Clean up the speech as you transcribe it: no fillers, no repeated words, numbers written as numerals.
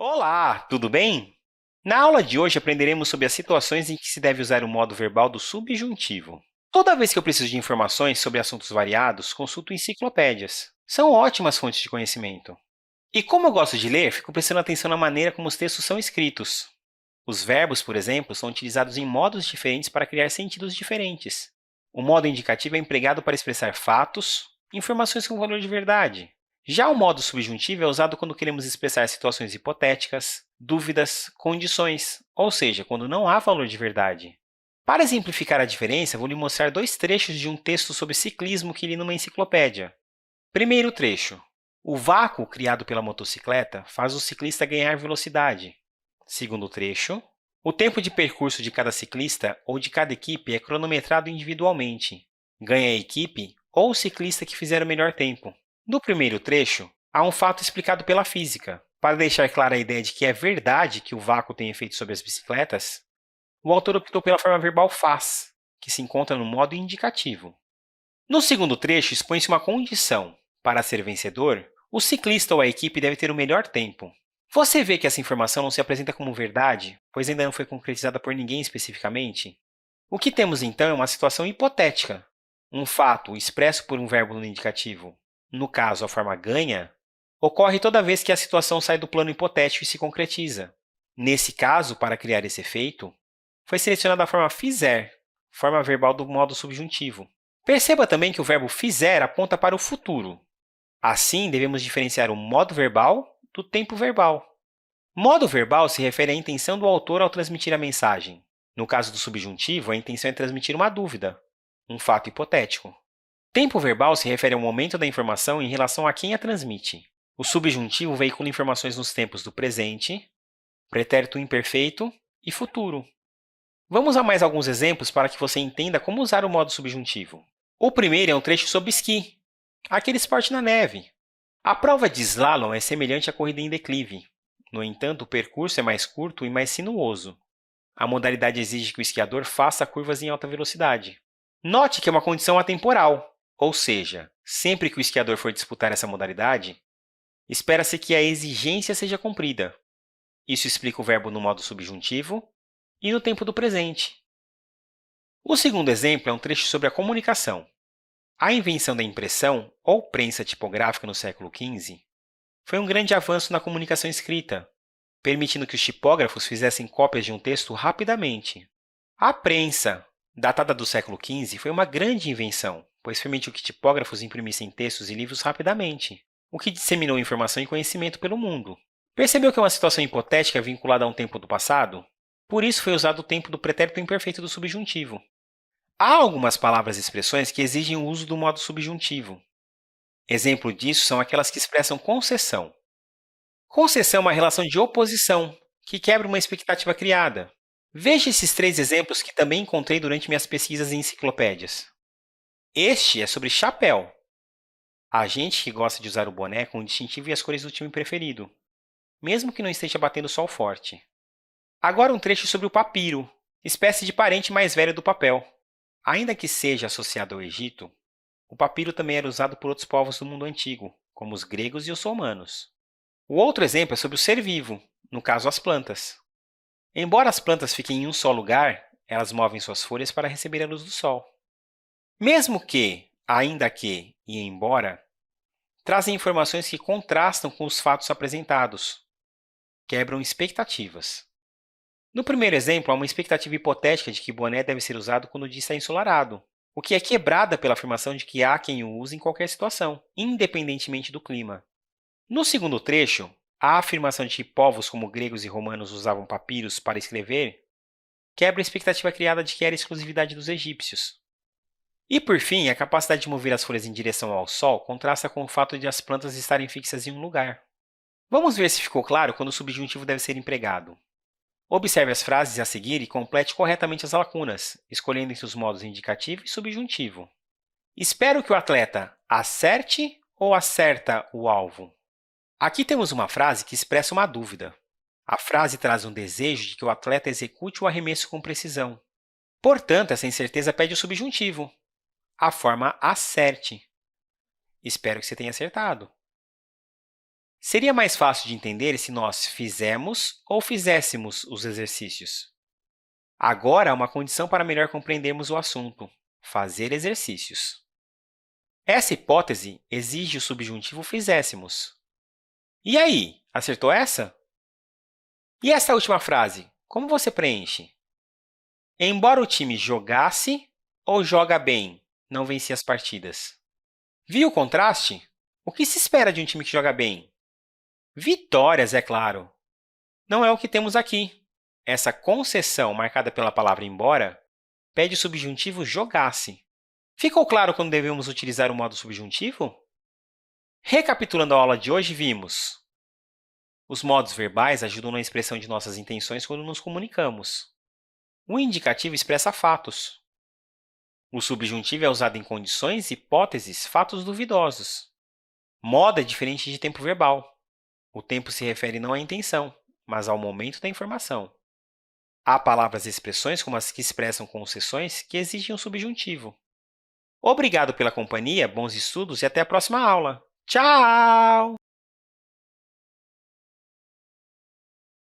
Olá, tudo bem? Na aula de hoje aprenderemos sobre as situações em que se deve usar o modo verbal do subjuntivo. Toda vez que eu preciso de informações sobre assuntos variados, consulto enciclopédias. São ótimas fontes de conhecimento. E como eu gosto de ler, fico prestando atenção na maneira como os textos são escritos. Os verbos, por exemplo, são utilizados em modos diferentes para criar sentidos diferentes. O modo indicativo é empregado para expressar fatos, informações com valor de verdade. Já o modo subjuntivo é usado quando queremos expressar situações hipotéticas, dúvidas, condições, ou seja, quando não há valor de verdade. Para exemplificar a diferença, vou lhe mostrar dois trechos de um texto sobre ciclismo que li numa enciclopédia. Primeiro trecho. O vácuo criado pela motocicleta faz o ciclista ganhar velocidade. Segundo trecho. O tempo de percurso de cada ciclista ou de cada equipe é cronometrado individualmente. Ganha a equipe ou o ciclista que fizer o melhor tempo. No primeiro trecho, há um fato explicado pela física. Para deixar clara a ideia de que é verdade que o vácuo tem efeito sobre as bicicletas, o autor optou pela forma verbal faz, que se encontra no modo indicativo. No segundo trecho, expõe-se uma condição. Para ser vencedor, o ciclista ou a equipe deve ter o melhor tempo. Você vê que essa informação não se apresenta como verdade, pois ainda não foi concretizada por ninguém especificamente? O que temos então é uma situação hipotética. Um fato expresso por um verbo no indicativo, no caso a forma ganha, ocorre toda vez que a situação sai do plano hipotético e se concretiza. Nesse caso, para criar esse efeito, foi selecionada a forma fizer, forma verbal do modo subjuntivo. Perceba também que o verbo fizer aponta para o futuro. Assim, devemos diferenciar o modo verbal do tempo verbal. Modo verbal se refere à intenção do autor ao transmitir a mensagem. No caso do subjuntivo, a intenção é transmitir uma dúvida, um fato hipotético. Tempo verbal se refere ao momento da informação em relação a quem a transmite. O subjuntivo veicula informações nos tempos do presente, pretérito imperfeito e futuro. Vamos a mais alguns exemplos para que você entenda como usar o modo subjuntivo. O primeiro é um trecho sobre esqui, aquele esporte na neve. A prova de slalom é semelhante à corrida em declive. No entanto, o percurso é mais curto e mais sinuoso. A modalidade exige que o esquiador faça curvas em alta velocidade. Note que é uma condição atemporal, ou seja, sempre que o esquiador for disputar essa modalidade, espera-se que a exigência seja cumprida. Isso explica o verbo no modo subjuntivo e no tempo do presente. O segundo exemplo é um trecho sobre a comunicação. A invenção da impressão, ou prensa tipográfica no século XV, foi um grande avanço na comunicação escrita, permitindo que os tipógrafos fizessem cópias de um texto rapidamente. A prensa, datada do século XV, foi uma grande invenção, pois permitiu que tipógrafos imprimissem textos e livros rapidamente, o que disseminou informação e conhecimento pelo mundo. Percebeu que é uma situação hipotética vinculada a um tempo do passado? Por isso foi usado o tempo do pretérito imperfeito do subjuntivo. Há algumas palavras e expressões que exigem o uso do modo subjuntivo. Exemplo disso são aquelas que expressam concessão. Concessão é uma relação de oposição, que quebra uma expectativa criada. Veja esses três exemplos que também encontrei durante minhas pesquisas em enciclopédias. Este é sobre chapéu. Há gente que gosta de usar o boné com o distintivo e as cores do time preferido, mesmo que não esteja batendo sol forte. Agora um trecho sobre o papiro, espécie de parente mais velho do papel. Ainda que seja associado ao Egito, o papiro também era usado por outros povos do mundo antigo, como os gregos e os romanos. O outro exemplo é sobre o ser vivo, no caso as plantas. Embora as plantas fiquem em um só lugar, elas movem suas folhas para receber a luz do sol. Mesmo que, ainda que e embora, trazem informações que contrastam com os fatos apresentados, quebram expectativas. No primeiro exemplo, há uma expectativa hipotética de que boné deve ser usado quando o dia está ensolarado, o que é quebrada pela afirmação de que há quem o use em qualquer situação, independentemente do clima. No segundo trecho, a afirmação de que povos como gregos e romanos usavam papiros para escrever quebra a expectativa criada de que era exclusividade dos egípcios. E, por fim, a capacidade de mover as folhas em direção ao sol contrasta com o fato de as plantas estarem fixas em um lugar. Vamos ver se ficou claro quando o subjuntivo deve ser empregado. Observe as frases a seguir e complete corretamente as lacunas, escolhendo entre os modos indicativo e subjuntivo. Espero que o atleta acerte ou acerta o alvo? Aqui temos uma frase que expressa uma dúvida. A frase traz um desejo de que o atleta execute o arremesso com precisão. Portanto, essa incerteza pede o subjuntivo, a forma acerte. Espero que você tenha acertado. Seria mais fácil de entender se nós fizemos ou fizéssemos os exercícios. Agora, há uma condição para melhor compreendermos o assunto: fazer exercícios. Essa hipótese exige o subjuntivo fizéssemos. E aí, acertou essa? E essa última frase, como você preenche? Embora o time jogasse ou joga bem, não vencia as partidas. Viu o contraste? O que se espera de um time que joga bem? Vitórias, é claro. Não é o que temos aqui. Essa concessão marcada pela palavra embora pede o subjuntivo jogasse. Ficou claro quando devemos utilizar o modo subjuntivo? Recapitulando a aula de hoje, vimos: os modos verbais ajudam na expressão de nossas intenções quando nos comunicamos. O indicativo expressa fatos. O subjuntivo é usado em condições, hipóteses, fatos duvidosos. Modo é diferente de tempo verbal. O tempo se refere não à intenção, mas ao momento da informação. Há palavras e expressões, como as que expressam concessões, que exigem um subjuntivo. Obrigado pela companhia, bons estudos e até a próxima aula. Tchau!